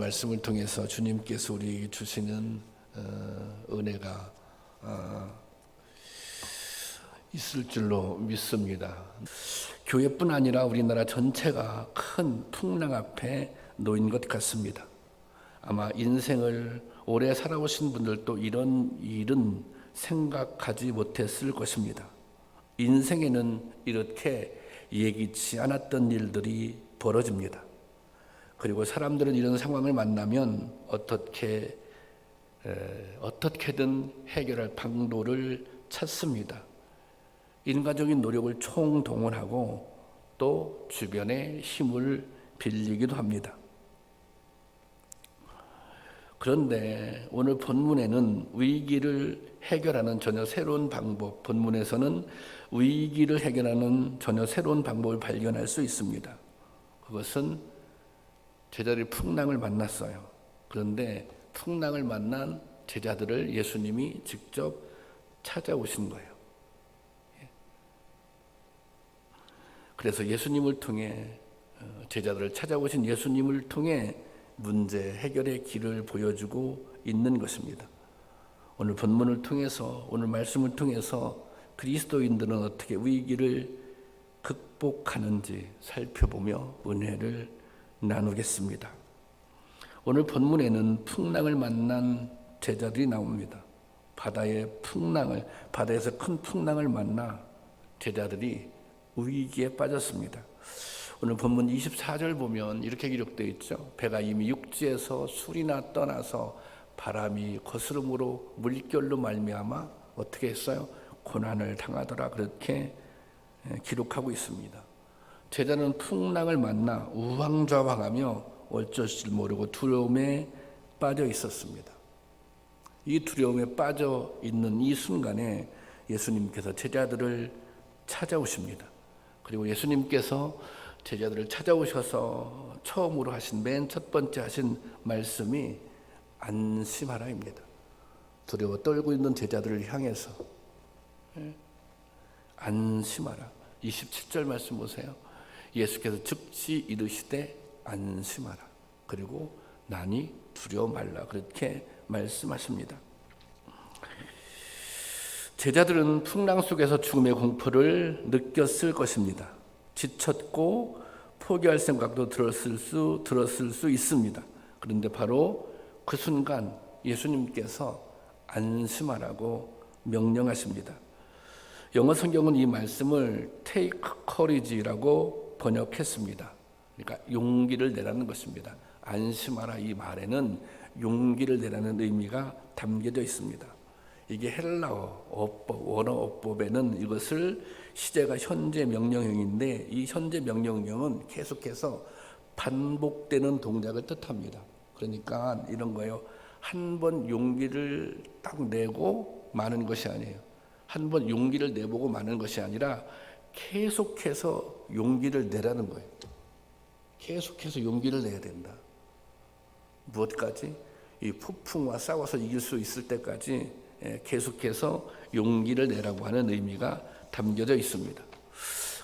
말씀을 통해서 주님께서 우리에게 주시는 은혜가 있을 줄로 믿습니다. 교회뿐 아니라 우리나라 전체가 큰 풍랑 앞에 놓인 것 같습니다. 아마 인생을 오래 살아오신 분들도 이런 일은 생각하지 못했을 것입니다. 인생에는 이렇게 예기치 않았던 일들이 벌어집니다. 그리고 사람들은 이런 상황을 만나면 어떻게든 해결할 방도를 찾습니다. 인간적인 노력을 총동원하고 또 주변의 힘을 빌리기도 합니다. 그런데 오늘 본문에는 위기를 해결하는 전혀 새로운 방법, 본문에서는 위기를 해결하는 전혀 새로운 방법을 발견할 수 있습니다. 그것은 제자들이 풍랑을 만났어요. 그런데 풍랑을 만난 제자들을 예수님이 직접 찾아오신 거예요. 그래서 예수님을 통해, 제자들을 찾아오신 예수님을 통해 문제 해결의 길을 보여주고 있는 것입니다. 오늘 본문을 통해서, 오늘 말씀을 통해서 그리스도인들은 어떻게 위기를 극복하는지 살펴보며 은혜를 나누겠습니다. 오늘 본문에는 풍랑을 만난 제자들이 나옵니다. 바다에서 큰 풍랑을 만나 제자들이 위기에 빠졌습니다. 오늘 본문 24절 보면 이렇게 기록되어 있죠. 배가 이미 육지에서 술이나 떠나서 바람이 거스름으로 물결로 말미암아 어떻게 했어요? 고난을 당하더라. 그렇게 기록하고 있습니다. 제자는 풍랑을 만나 우왕좌왕하며 어쩔 줄 모르고 두려움에 빠져 있었습니다. 이 두려움에 빠져 있는 이 순간에 예수님께서 제자들을 찾아오십니다. 그리고 예수님께서 제자들을 찾아오셔서 처음으로 하신, 맨 첫 번째 하신 말씀이 안심하라입니다. 두려워 떨고 있는 제자들을 향해서 안심하라. 27절 말씀 보세요. 예수께서 즉시 이르시되 안심하라. 그리고 난이 두려워 말라. 그렇게 말씀하십니다. 제자들은 풍랑 속에서 죽음의 공포를 느꼈을 것입니다. 지쳤고 포기할 생각도 들었을 수 있습니다. 그런데 바로 그 순간 예수님께서 안심하라고 명령하십니다. 영어 성경은 이 말씀을 take courage라고 번역했습니다. 그러니까 용기를 내라는 것입니다. 안심하라, 이 말에는 용기를 내라는 의미가 담겨져 있습니다. 이게 헬라어 원어어법에는 이것을 시제가 현재 명령형인데, 이 현재 명령형은 계속해서 반복되는 동작을 뜻합니다. 그러니까 이런 거예요. 한 번 용기를 딱 내고 마는 것이 아니에요. 한 번 용기를 내보고 마는 것이 아니라 계속해서 용기를 내라는 거예요. 계속해서 용기를 내야 된다. 무엇까지? 이 폭풍과 싸워서 이길 수 있을 때까지 계속해서 용기를 내라고 하는 의미가 담겨져 있습니다.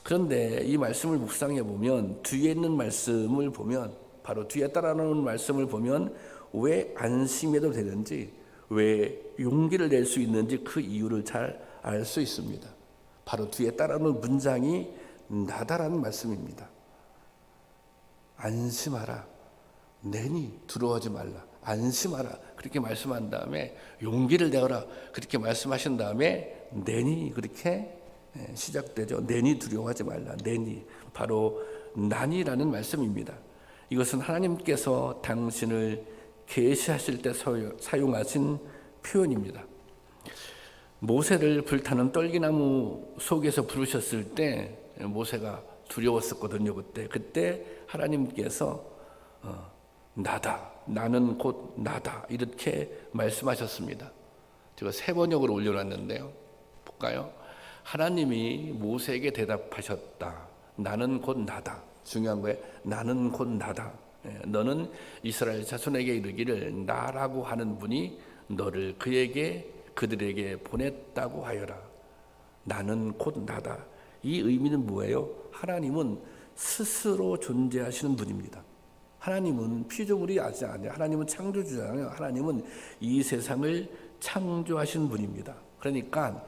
그런데 이 말씀을 묵상해 보면, 뒤에 있는 말씀을 보면, 바로 뒤에 따라오는 말씀을 보면 왜 안심해도 되는지, 왜 용기를 낼 수 있는지 그 이유를 잘 알 수 있습니다. 바로 뒤에 따라오는 문장이 나다라는 말씀입니다. 안심하라. 내니 두려워하지 말라. 안심하라. 그렇게 말씀한 다음에 용기를 내어라. 그렇게 말씀하신 다음에 내니, 그렇게 시작되죠. 내니 두려워하지 말라. 내니, 바로 난이라는 말씀입니다. 이것은 하나님께서 당신을 계시하실 때 사용하신 표현입니다. 모세를 불타는 떨기나무 속에서 부르셨을 때 모세가 두려웠었거든요. 그때 하나님께서 나다, 나는 곧 나다, 이렇게 말씀하셨습니다. 제가 새 번역으로 올려놨는데요. 볼까요? 하나님이 모세에게 대답하셨다. 나는 곧 나다. 중요한 거예요. 나는 곧 나다. 너는 이스라엘 자손에게 이르기를 나라고 하는 분이 너를 그들에게 보냈다고 하여라. 나는 곧 나다. 이 의미는 뭐예요? 하나님은 스스로 존재하시는 분입니다. 하나님은 피조물이 아직 아니에요. 하나님은 창조주잖아요. 하나님은 이 세상을 창조하신 분입니다. 그러니까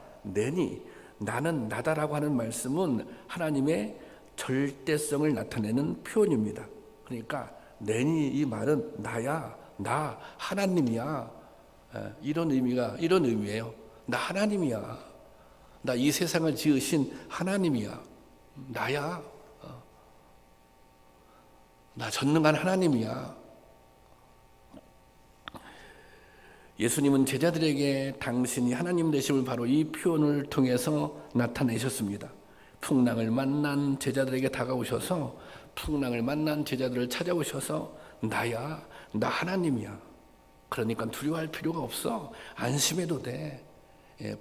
나는 나다라고 하는 말씀은 하나님의 절대성을 나타내는 표현입니다. 그러니까 이 말은 나야, 나 하나님이야. 이런 의미예요. 나 하나님이야. 나 이 세상을 지으신 하나님이야. 나야. 나 전능한 하나님이야. 예수님은 제자들에게 당신이 하나님 되심을 바로 이 표현을 통해서 나타내셨습니다. 풍랑을 만난 제자들에게 다가오셔서 풍랑을 만난 제자들을 찾아오셔서 나야, 나 하나님이야. 그러니까 두려워할 필요가 없어. 안심해도 돼.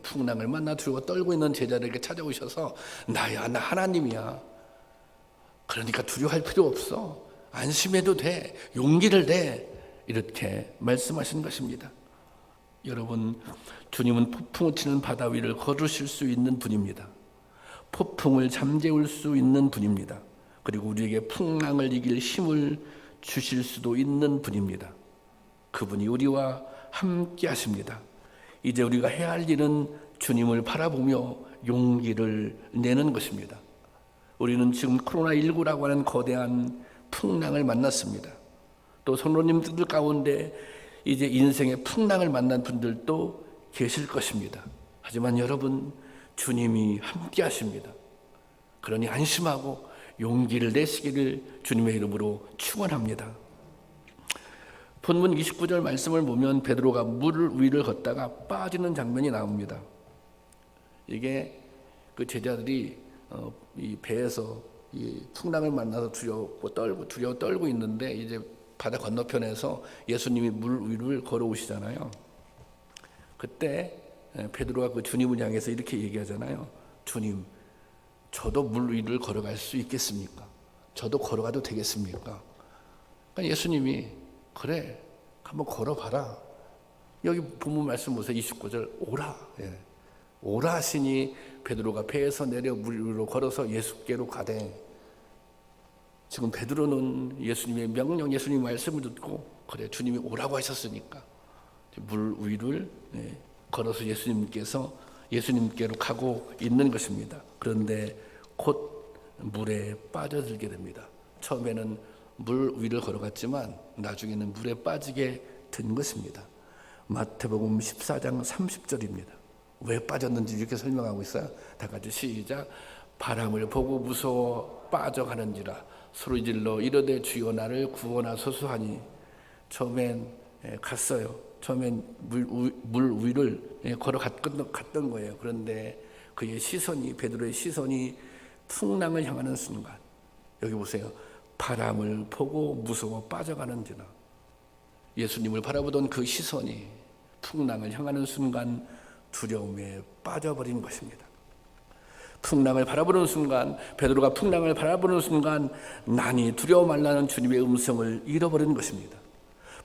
풍랑을 만나 두려워 떨고 있는 제자들에게 찾아오셔서 나야, 나 하나님이야. 그러니까 두려워할 필요 없어. 안심해도 돼. 용기를 내. 이렇게 말씀하신 것입니다. 여러분, 주님은 폭풍을 치는 바다 위를 걸으실 수 있는 분입니다. 폭풍을 잠재울 수 있는 분입니다. 그리고 우리에게 풍랑을 이길 힘을 주실 수도 있는 분입니다. 그분이 우리와 함께 하십니다. 이제 우리가 해야 할 일은 주님을 바라보며 용기를 내는 것입니다. 우리는 지금 코로나19라고 하는 거대한 풍랑을 만났습니다. 또 성도님들 가운데 이제 인생의 풍랑을 만난 분들도 계실 것입니다. 하지만 여러분, 주님이 함께 하십니다. 그러니 안심하고 용기를 내시기를 주님의 이름으로 축원합니다. 본문 29절 말씀을 보면 베드로가 물 위를 걷다가 빠지는 장면이 나옵니다. 이게 그 제자들이 이 배에서 이 풍랑을 만나서 두려워 떨고 있는데 이제 바다 건너편에서 예수님이 물 위를 걸어오시잖아요. 그때 베드로가 그 주님을 향해서 이렇게 얘기하잖아요. 주님, 저도 물 위를 걸어갈 수 있겠습니까? 저도 걸어가도 되겠습니까? 그러니까 예수님이 그래, 한번 걸어봐라. 여기 본문 말씀 보세요. 29절 오라. 오라 하시니 베드로가 배에서 내려 물 위로 걸어서 예수께로 가되, 지금 베드로는 예수님의 명령, 예수님의 말씀을 듣고 그래, 주님이 오라고 하셨으니까 물 위를 걸어서 예수님께로 가고 있는 것입니다. 그런데 곧 물에 빠져들게 됩니다. 처음에는 물 위를 걸어갔지만 나중에는 물에 빠지게 된 것입니다. 마태복음 14장 30절입니다. 왜 빠졌는지 이렇게 설명하고 있어요. 다 같이 시작. 바람을 보고 무서워 빠져가는지라 소리질러 이르되 주여 나를 구원하소서 하니. 처음엔 갔어요. 처음엔 물 위를 걸어갔던 거예요. 그런데 그의 시선이, 베드로의 시선이 풍랑을 향하는 순간, 여기 보세요. 바람을 보고 무서워 빠져가는지라. 예수님을 바라보던 그 시선이 풍랑을 향하는 순간 두려움에 빠져버린 것입니다. 풍랑을 바라보는 순간, 베드로가 풍랑을 바라보는 순간 난이 두려워 말라는 주님의 음성을 잃어버린 것입니다.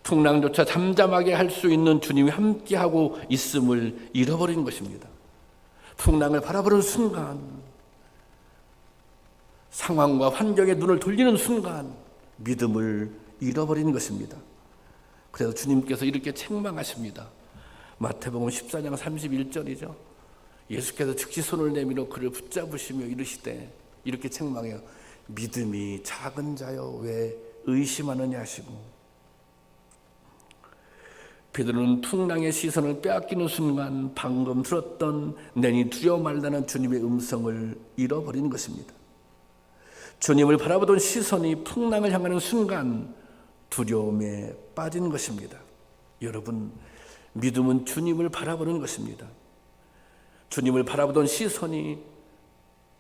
풍랑조차 잠잠하게 할 수 있는 주님이 함께하고 있음을 잃어버린 것입니다. 풍랑을 바라보는 순간, 상황과 환경에 눈을 돌리는 순간 믿음을 잃어버린 것입니다. 그래서 주님께서 이렇게 책망하십니다. 마태복음 14장 31절이죠. 예수께서 즉시 손을 내밀어 그를 붙잡으시며 이르시되, 이렇게 책망해요. 믿음이 작은 자여 왜 의심하느냐 하시고. 베드로는 풍랑의 시선을 빼앗기는 순간 방금 들었던 내니 두려워 말라는 주님의 음성을 잃어버린 것입니다. 주님을 바라보던 시선이 풍랑을 향하는 순간 두려움에 빠진 것입니다. 여러분, 믿음은 주님을 바라보는 것입니다. 주님을 바라보던 시선이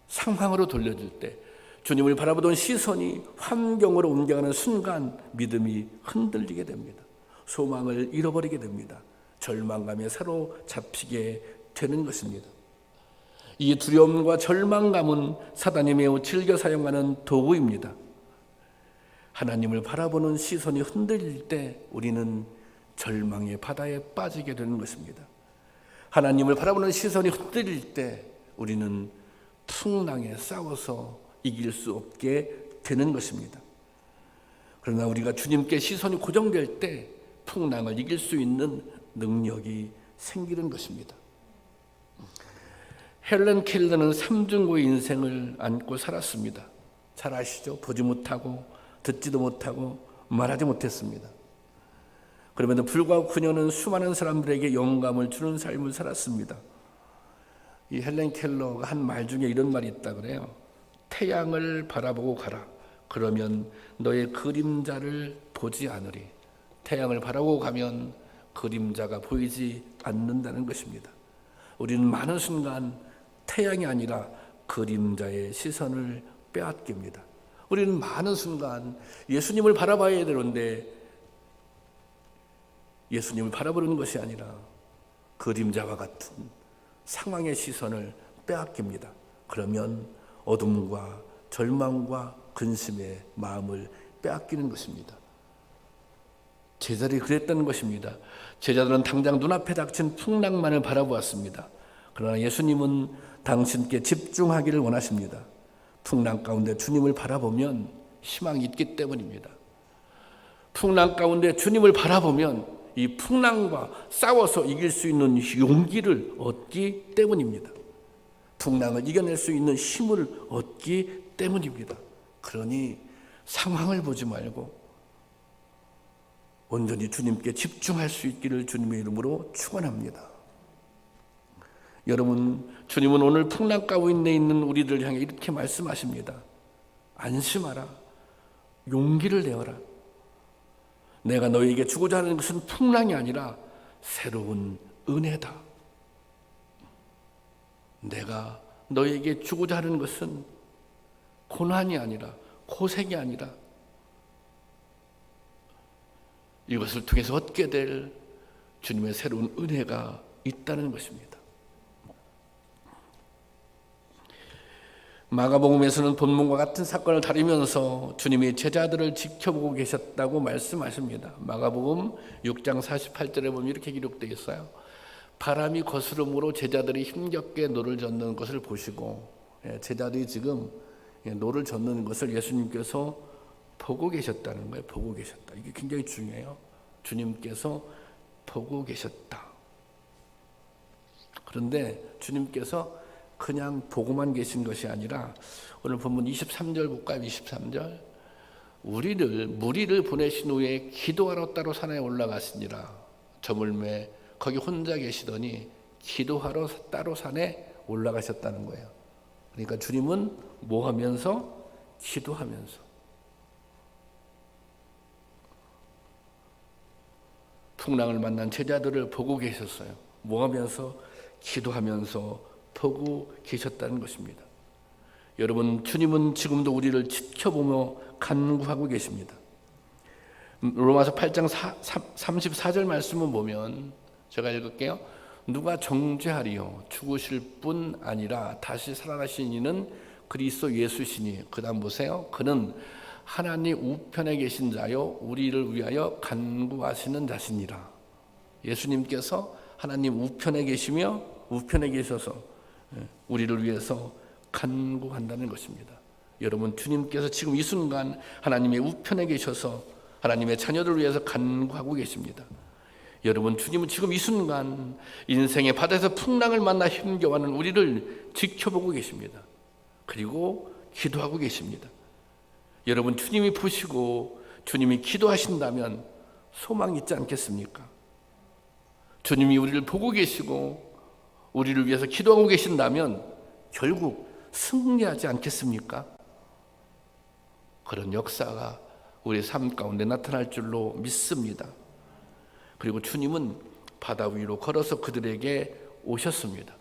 상황으로 돌려질 때, 주님을 바라보던 시선이 환경으로 옮겨가는 순간 믿음이 흔들리게 됩니다. 소망을 잃어버리게 됩니다. 절망감에 사로잡히게 되는 것입니다. 이 두려움과 절망감은 사단이 매우 즐겨 사용하는 도구입니다. 하나님을 바라보는 시선이 흔들릴 때 우리는 절망의 바다에 빠지게 되는 것입니다. 하나님을 바라보는 시선이 흔들릴 때 우리는 풍랑에 싸워서 이길 수 없게 되는 것입니다. 그러나 우리가 주님께 시선이 고정될 때 풍랑을 이길 수 있는 능력이 생기는 것입니다. 헬렌 켈러는 삼중고의 인생을 안고 살았습니다. 잘 아시죠? 보지 못하고 듣지도 못하고 말하지 못했습니다. 그럼에도 불구하고 그녀는 수많은 사람들에게 영감을 주는 삶을 살았습니다. 이 헬렌 켈러가 한 말 중에 이런 말이 있다 그래요. 태양을 바라보고 가라. 그러면 너의 그림자를 보지 않으리. 태양을 바라보고 가면 그림자가 보이지 않는다는 것입니다. 우리는 많은 순간 태양이 아니라 그림자의 시선을 빼앗깁니다. 우리는 많은 순간 예수님을 바라봐야 되는데 예수님을 바라보는 것이 아니라 그림자와 같은 상황의 시선을 빼앗깁니다. 그러면 어둠과 절망과 근심의 마음을 빼앗기는 것입니다. 제자들이 그랬다는 것입니다. 제자들은 당장 눈앞에 닥친 풍랑만을 바라보았습니다. 그러나 예수님은 당신께 집중하기를 원하십니다. 풍랑 가운데 주님을 바라보면 희망이 있기 때문입니다. 풍랑 가운데 주님을 바라보면 이 풍랑과 싸워서 이길 수 있는 용기를 얻기 때문입니다. 풍랑을 이겨낼 수 있는 힘을 얻기 때문입니다. 그러니 상황을 보지 말고 온전히 주님께 집중할 수 있기를 주님의 이름으로 축원합니다. 여러분, 주님은 오늘 풍랑 가운데 있는 우리들 향해 이렇게 말씀하십니다. 안심하라. 용기를 내어라. 내가 너에게 주고자 하는 것은 풍랑이 아니라 새로운 은혜다. 내가 너에게 주고자 하는 것은 고난이 아니라 고생이 아니라 이것을 통해서 얻게 될 주님의 새로운 은혜가 있다는 것입니다. 마가복음에서는 본문과 같은 사건을 다루면서 주님이 제자들을 지켜보고 계셨다고 말씀하십니다. 마가복음 6장 48절에 보면 이렇게 기록되어 있어요. 바람이 거스름으로 제자들이 힘겹게 노를 젓는 것을 보시고, 제자들이 지금 노를 젓는 것을 예수님께서 보고 계셨다는 거예요. 보고 계셨다. 이게 굉장히 중요해요. 주님께서 보고 계셨다. 그런데 주님께서 그냥 보고만 계신 것이 아니라 오늘 본문 23절 볼까요? 23절. 무리를 보내신 후에 기도하러 따로 산에 올라가시니라. 저물매 거기 혼자 계시더니 기도하러 따로 산에 올라가셨다는 거예요. 그러니까 주님은 뭐 하면서? 기도하면서. 풍랑을 만난 제자들을 보고 계셨어요. 뭐 하면서? 기도하면서 보고 계셨다는 것입니다. 여러분, 주님은 지금도 우리를 지켜보며 간구하고 계십니다. 로마서 8장 34절 말씀을 보면 제가 읽을게요. 누가 정죄하리요? 죽으실 뿐 아니라 다시 살아나신 이는 그리스도 예수시니. 그 다음 보세요. 그는 하나님 우편에 계신 자요 우리를 위하여 간구하시는 자시니라. 예수님께서 하나님 우편에 계시며 우편에 계셔서 우리를 위해서 간구한다는 것입니다. 여러분, 주님께서 지금 이 순간 하나님의 우편에 계셔서 하나님의 자녀들을 위해서 간구하고 계십니다. 여러분, 주님은 지금 이 순간 인생의 바다에서 풍랑을 만나 힘겨워하는 우리를 지켜보고 계십니다. 그리고 기도하고 계십니다. 여러분, 주님이 보시고 주님이 기도하신다면 소망이 있지 않겠습니까? 주님이 우리를 보고 계시고 우리를 위해서 기도하고 계신다면 결국 승리하지 않겠습니까? 그런 역사가 우리의 삶 가운데 나타날 줄로 믿습니다. 그리고 주님은 바다 위로 걸어서 그들에게 오셨습니다.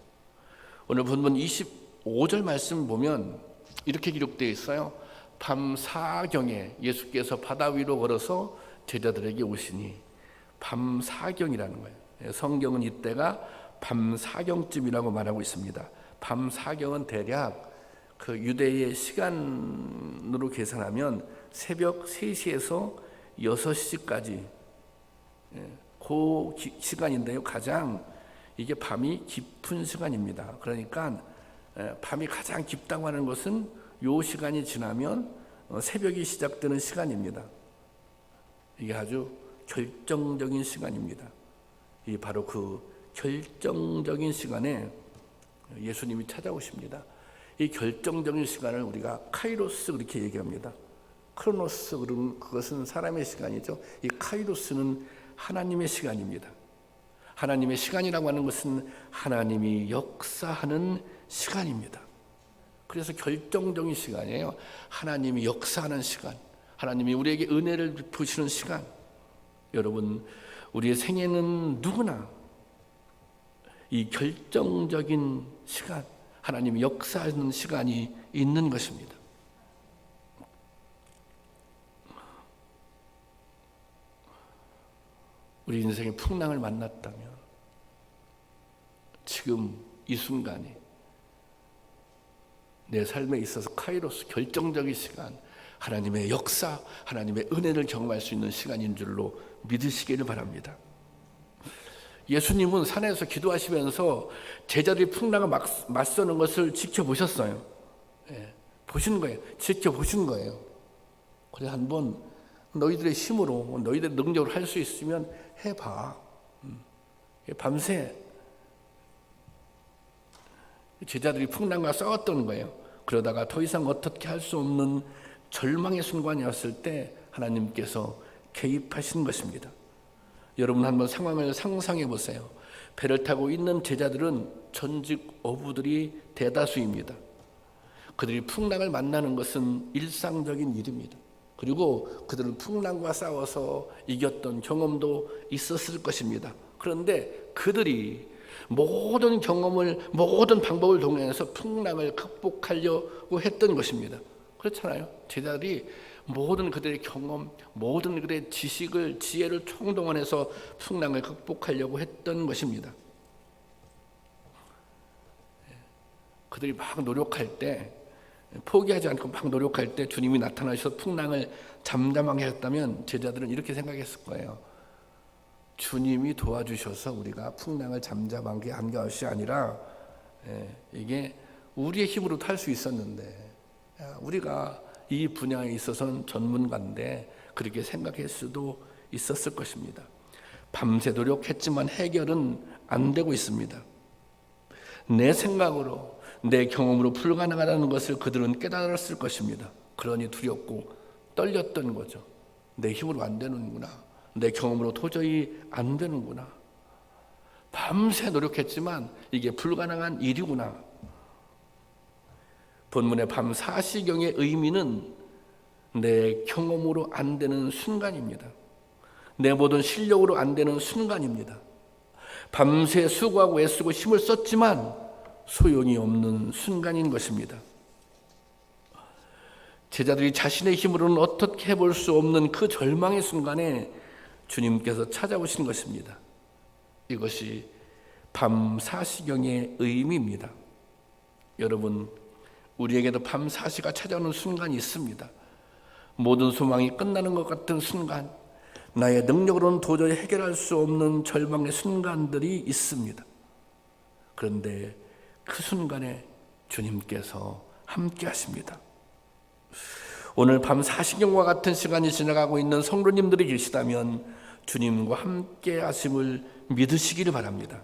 오늘 본문 25절 말씀 보면 이렇게 기록되어 있어요. 밤 사경에 예수께서 바다 위로 걸어서 제자들에게 오시니. 밤 사경이라는 거예요. 성경은 이때가 밤 사경쯤이라고 말하고 있습니다. 밤 사경은 대략 그 유대의 시간으로 계산하면 새벽 3시에서 6시까지 그 시간인데요. 가장 이게 밤이 깊은 시간입니다. 그러니까 밤이 가장 깊다고 하는 것은 요 시간이 지나면 새벽이 시작되는 시간입니다. 이게 아주 결정적인 시간입니다. 이 바로 그 결정적인 시간에 예수님이 찾아오십니다. 이 결정적인 시간을 우리가 카이로스 그렇게 얘기합니다. 크로노스 그것은 사람의 시간이죠. 이 카이로스는 하나님의 시간입니다. 하나님의 시간이라고 하는 것은 하나님이 역사하는 시간입니다. 그래서 결정적인 시간이에요. 하나님이 역사하는 시간, 하나님이 우리에게 은혜를 베푸시는 시간. 여러분, 우리의 생애는 누구나 이 결정적인 시간, 하나님이 역사하는 시간이 있는 것입니다. 우리 인생의 풍랑을 만났다면 지금 이 순간이 내 삶에 있어서 카이로스 결정적인 시간, 하나님의 역사, 하나님의 은혜를 경험할 수 있는 시간인 줄로 믿으시기를 바랍니다. 예수님은 산에서 기도하시면서 제자들이 풍랑을 맞서는 것을 지켜보셨어요. 보신 거예요. 지켜보신 거예요. 그래 한번 너희들의 힘으로, 너희들의 능력으로 할 수 있으면 해봐. 밤새 제자들이 풍랑과 싸웠던 거예요. 그러다가 더 이상 어떻게 할 수 없는 절망의 순간이었을 때 하나님께서 개입하신 것입니다. 여러분 한번 상황을 상상해 보세요. 배를 타고 있는 제자들은 전직 어부들이 대다수입니다. 그들이 풍랑을 만나는 것은 일상적인 일입니다. 그리고 그들은 풍랑과 싸워서 이겼던 경험도 있었을 것입니다. 그런데 그들이 모든 경험을, 모든 방법을 동원해서 풍랑을 극복하려고 했던 것입니다. 그렇잖아요. 제자들이 모든 그들의 경험, 모든 그들의 지식을, 지혜를 총동원해서 풍랑을 극복하려고 했던 것입니다. 그들이 막 노력할 때, 포기하지 않고 막 노력할 때 주님이 나타나셔서 풍랑을 잠잠하게 했다면 제자들은 이렇게 생각했을 거예요. 주님이 도와주셔서 우리가 풍랑을 잠잠하게 한 것이 아니라 이게 우리의 힘으로도 할 수 있었는데, 우리가 이 분야에 있어서는 전문가인데 그렇게 생각할 수도 있었을 것입니다. 밤새 노력했지만 해결은 안 되고 있습니다. 내 생각으로, 내 경험으로 불가능하다는 것을 그들은 깨달았을 것입니다. 그러니 두렵고 떨렸던 거죠. 내 힘으로 안 되는구나. 내 경험으로 도저히 안 되는구나. 밤새 노력했지만 이게 불가능한 일이구나. 본문의 밤 4시경의 의미는 내 경험으로 안 되는 순간입니다. 내 모든 실력으로 안 되는 순간입니다. 밤새 수고하고 애쓰고 힘을 썼지만 소용이 없는 순간인 것입니다. 제자들이 자신의 힘으로는 어떻게 해볼 수 없는 그 절망의 순간에 주님께서 찾아오신 것입니다. 이것이 밤 4시경의 의미입니다. 여러분, 우리에게도 밤 4시가 찾아오는 순간이 있습니다. 모든 소망이 끝나는 것 같은 순간, 나의 능력으로는 도저히 해결할 수 없는 절망의 순간들이 있습니다. 그런데 그 순간에 주님께서 함께 하십니다. 오늘 밤 4시경과 같은 시간이 지나가고 있는 성도님들이 계시다면 주님과 함께 하심을 믿으시기를 바랍니다.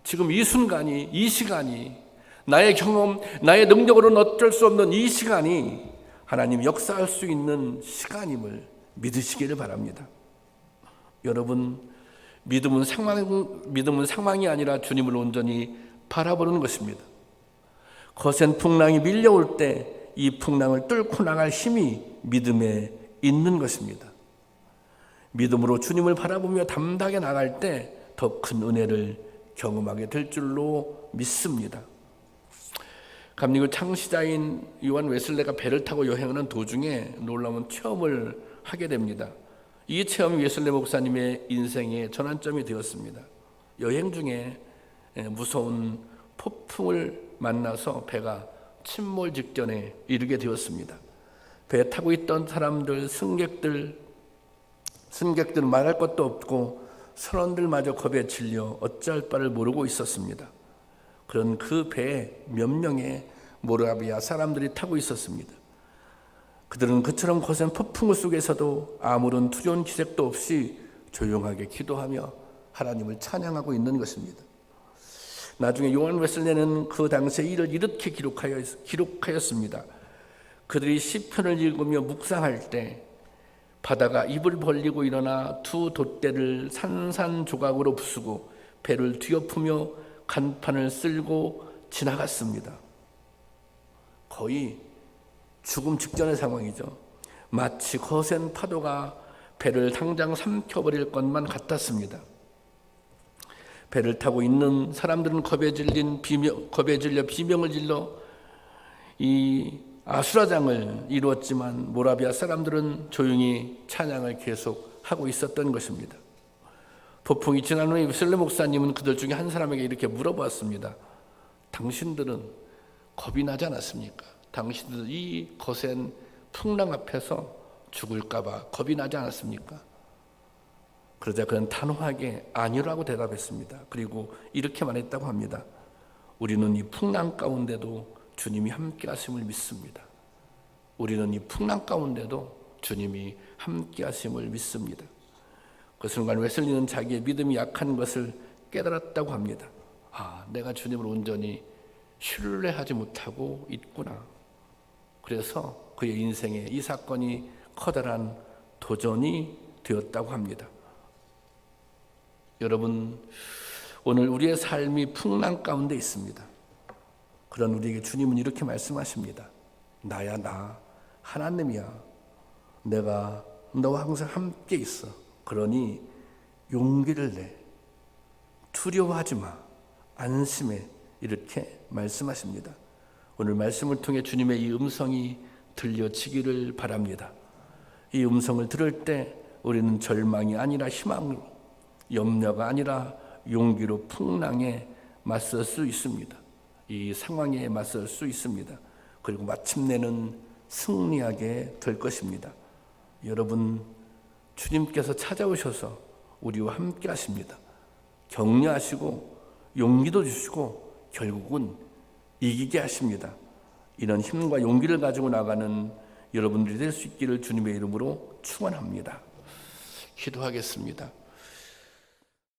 지금 이 순간이, 이 시간이, 나의 경험, 나의 능력으로는 어쩔 수 없는 이 시간이 하나님 역사할 수 있는 시간임을 믿으시기를 바랍니다. 여러분, 믿음은 상황이 아니라 주님을 온전히 바라보는 것입니다. 거센 풍랑이 밀려올 때 이 풍랑을 뚫고 나갈 힘이 믿음에 있는 것입니다. 믿음으로 주님을 바라보며 담대하게 나갈 때 더 큰 은혜를 경험하게 될 줄로 믿습니다. 감리교 창시자인 요한 웨슬레가 배를 타고 여행하는 도중에 놀라운 체험을 하게 됩니다. 이 체험이 웨슬레 목사님의 인생의 전환점이 되었습니다. 여행 중에 무서운 폭풍을 만나서 배가 침몰 직전에 이르게 되었습니다. 배에 타고 있던 사람들, 승객들은 말할 것도 없고 선원들마저 겁에 질려 어찌할 바를 모르고 있었습니다. 그런 그 배에 몇 명의 모라비아 사람들이 타고 있었습니다. 그들은 그처럼 거센 폭풍 속에서도 아무런 두려운 기색도 없이 조용하게 기도하며 하나님을 찬양하고 있는 것입니다. 나중에 요한 웨슬레는 그 당시에 이를 이렇게 기록하였습니다. 그들이 시편을 읽으며 묵상할 때 바다가 입을 벌리고 일어나 두 돛대를 산산조각으로 부수고 배를 뒤엎으며 간판을 쓸고 지나갔습니다. 거의 죽음 직전의 상황이죠. 마치 거센 파도가 배를 당장 삼켜버릴 것만 같았습니다. 배를 타고 있는 사람들은 겁에 질려 비명을 질러 이 아수라장을 이루었지만 모라비아 사람들은 조용히 찬양을 계속하고 있었던 것입니다. 폭풍이 지난 후에 웨슬레 목사님은 그들 중에 한 사람에게 이렇게 물어보았습니다. 당신들은 겁이 나지 않았습니까? 당신들 이 거센 풍랑 앞에서 죽을까 봐 겁이 나지 않았습니까? 그러자 그는 단호하게 아니라고 대답했습니다. 그리고 이렇게 말했다고 합니다. 우리는 이 풍랑 가운데도 주님이 함께 하심을 믿습니다. 우리는 이 풍랑 가운데도 주님이 함께 하심을 믿습니다. 그 순간 웨슬리는 자기의 믿음이 약한 것을 깨달았다고 합니다. 내가 주님을 온전히 신뢰하지 못하고 있구나. 그래서 그의 인생에 이 사건이 커다란 도전이 되었다고 합니다. 여러분, 오늘 우리의 삶이 풍랑 가운데 있습니다. 그런 우리에게 주님은 이렇게 말씀하십니다. 나야 나, 하나님이야. 내가 너와 항상 함께 있어. 그러니 용기를 내. 두려워하지 마. 안심해. 이렇게 말씀하십니다. 오늘 말씀을 통해 주님의 이 음성이 들려지기를 바랍니다. 이 음성을 들을 때 우리는 절망이 아니라 희망으로, 염려가 아니라 용기로 풍랑에 맞설 수 있습니다. 이 상황에 맞설 수 있습니다. 그리고 마침내는 승리하게 될 것입니다. 여러분, 주님께서 찾아오셔서 우리와 함께 하십니다. 격려하시고 용기도 주시고 결국은 이기게 하십니다. 이런 힘과 용기를 가지고 나가는 여러분들이 될 수 있기를 주님의 이름으로 축원합니다. 기도하겠습니다.